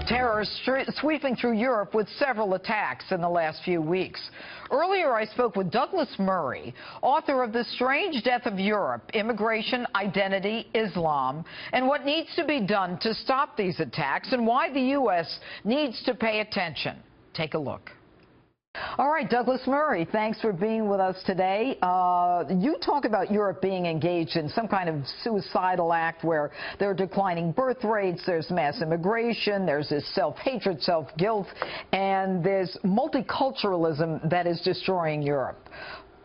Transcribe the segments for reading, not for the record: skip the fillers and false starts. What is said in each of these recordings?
Terror sweeping through Europe with several attacks in the last few weeks. Earlier, I spoke with Douglas Murray, author of The Strange Death of Europe, Immigration, Identity, Islam, and what needs to be done to stop these attacks and why the U.S. needs to pay attention. Take a look. All right, Douglas Murray, thanks for being with us today. You talk about Europe being engaged in some kind of suicidal act where there are declining birth rates, there's mass immigration, there's this self-hatred, self-guilt, and there's multiculturalism that is destroying Europe.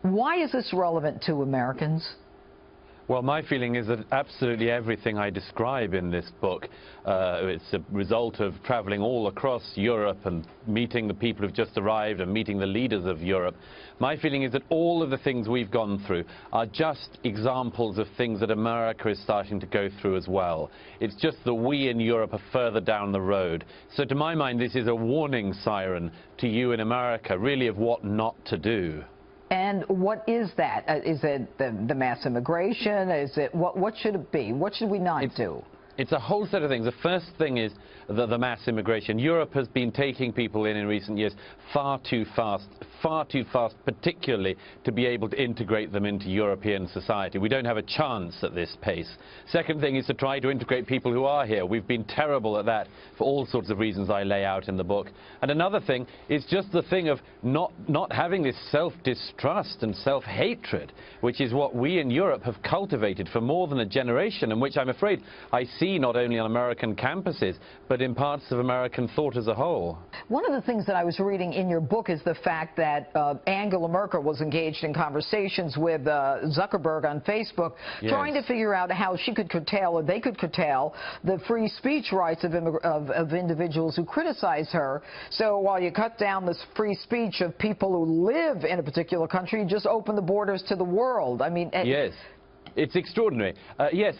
Why is this relevant to Americans? Well, my feeling is that absolutely everything I describe in this book, it's a result of traveling all across Europe and meeting the people who've just arrived and meeting the leaders of Europe. My feeling is that all of the things we've gone through are just examples of things that America is starting to go through as well. It's just that we in Europe are further down the road. So to my mind, this is a warning siren to you in America, really, of what not to do. And what is that? Is it the mass immigration? Is it what should it be? What should we not do? It's a whole set of things. The first thing is the mass immigration. Europe has been taking people in recent years far too fast, particularly to be able to integrate them into European society. We don't have a chance at this pace. Second thing is to try to integrate people who are here. We've been terrible at that for all sorts of reasons I lay out in the book. And another thing is just the thing of not having this self-distrust and self-hatred, which is what we in Europe have cultivated for more than a generation, and which I'm afraid I see not only on American campuses, but in parts of American thought as a whole. One of the things that I was reading in your book is the fact that Angela Merkel was engaged in conversations with Zuckerberg on Facebook, yes, trying to figure out how she could curtail, or they could curtail, the free speech rights of individuals who criticize her. So while you cut down this free speech of people who live in a particular country, you just open the borders to the world. I mean, yes. It's extraordinary. Yes,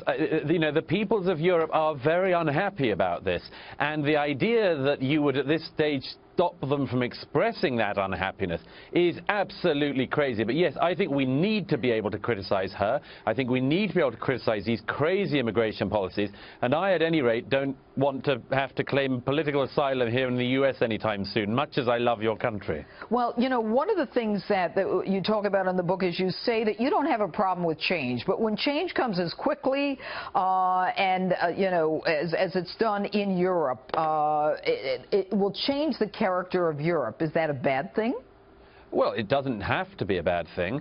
you know, the peoples of Europe are very unhappy about this. And the idea that you would at this stage stop them from expressing that unhappiness is absolutely crazy. But yes, I think we need to be able to criticize her. I think we need to be able to criticize these crazy immigration policies. And I, at any rate, don't want to have to claim political asylum here in the U.S. anytime soon, much as I love your country. Well, you know, one of the things that you talk about in the book is you say that you don't have a problem with change, but when change comes as quickly you know, as it's done in Europe, it will change the character of Europe. Is that a bad thing? Well, it doesn't have to be a bad thing.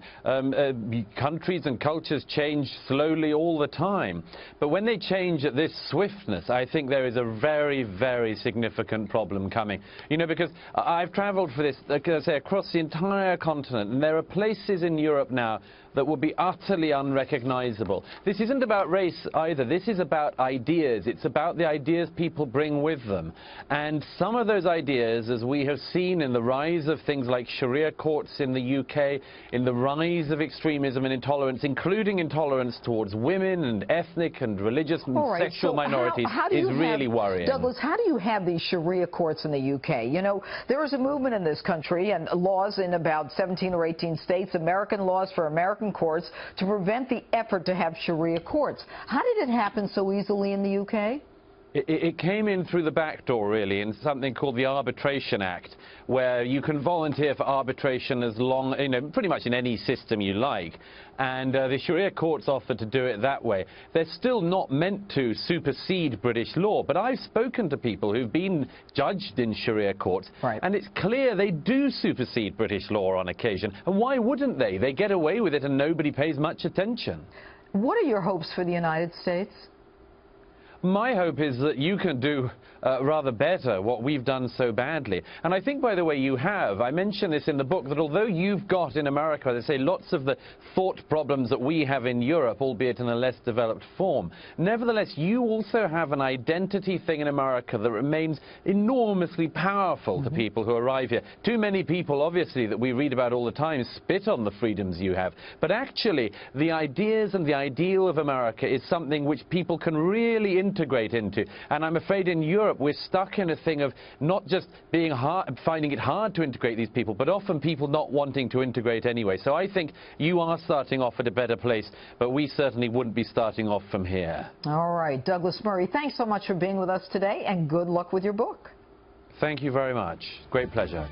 Countries and cultures change slowly all the time. But when they change at this swiftness, I think there is a very, very significant problem coming. You know, because I've traveled for this, like I say, across the entire continent, and there are places in Europe now that will be utterly unrecognizable. This isn't about race either. This is about ideas. It's about the ideas people bring with them. And some of those ideas, as we have seen in the rise of things like Sharia Courts in the UK, in the rise of extremism and intolerance, including intolerance towards women and ethnic and religious and sexual minorities, is really worrying. Douglas, how do you have these Sharia courts in the UK? You know, there is a movement in this country and laws in about 17 or 18 states, American laws for American courts, to prevent the effort to have Sharia courts. How did it happen so easily in the UK? It came in through the back door, really, in something called the Arbitration Act, where you can volunteer for arbitration as long, you know, pretty much in any system you like. And the Sharia courts offered to do it that way. They're still not meant to supersede British law, but I've spoken to people who've been judged in Sharia courts, and it's clear they do supersede British law on occasion. And why wouldn't they? They get away with it and nobody pays much attention. What are your hopes for the United States? My hope is that you can do rather better what we've done so badly. And I think, by the way, you have. I mention this in the book, that although you've got in America, they say, lots of the thought problems that we have in Europe, albeit in a less developed form, nevertheless, you also have an identity thing in America that remains enormously powerful to people who arrive here. Too many people, obviously, that we read about all the time spit on the freedoms you have. But actually, the ideas and the ideal of America is something which people can really integrate into. And I'm afraid in Europe we're stuck in a thing of not just finding it hard to integrate these people, but often people not wanting to integrate anyway. So I think you are starting off at a better place, but we certainly wouldn't be starting off from here. All right, Douglas Murray, thanks so much for being with us today, and good luck with your book. Thank you very much. Great pleasure.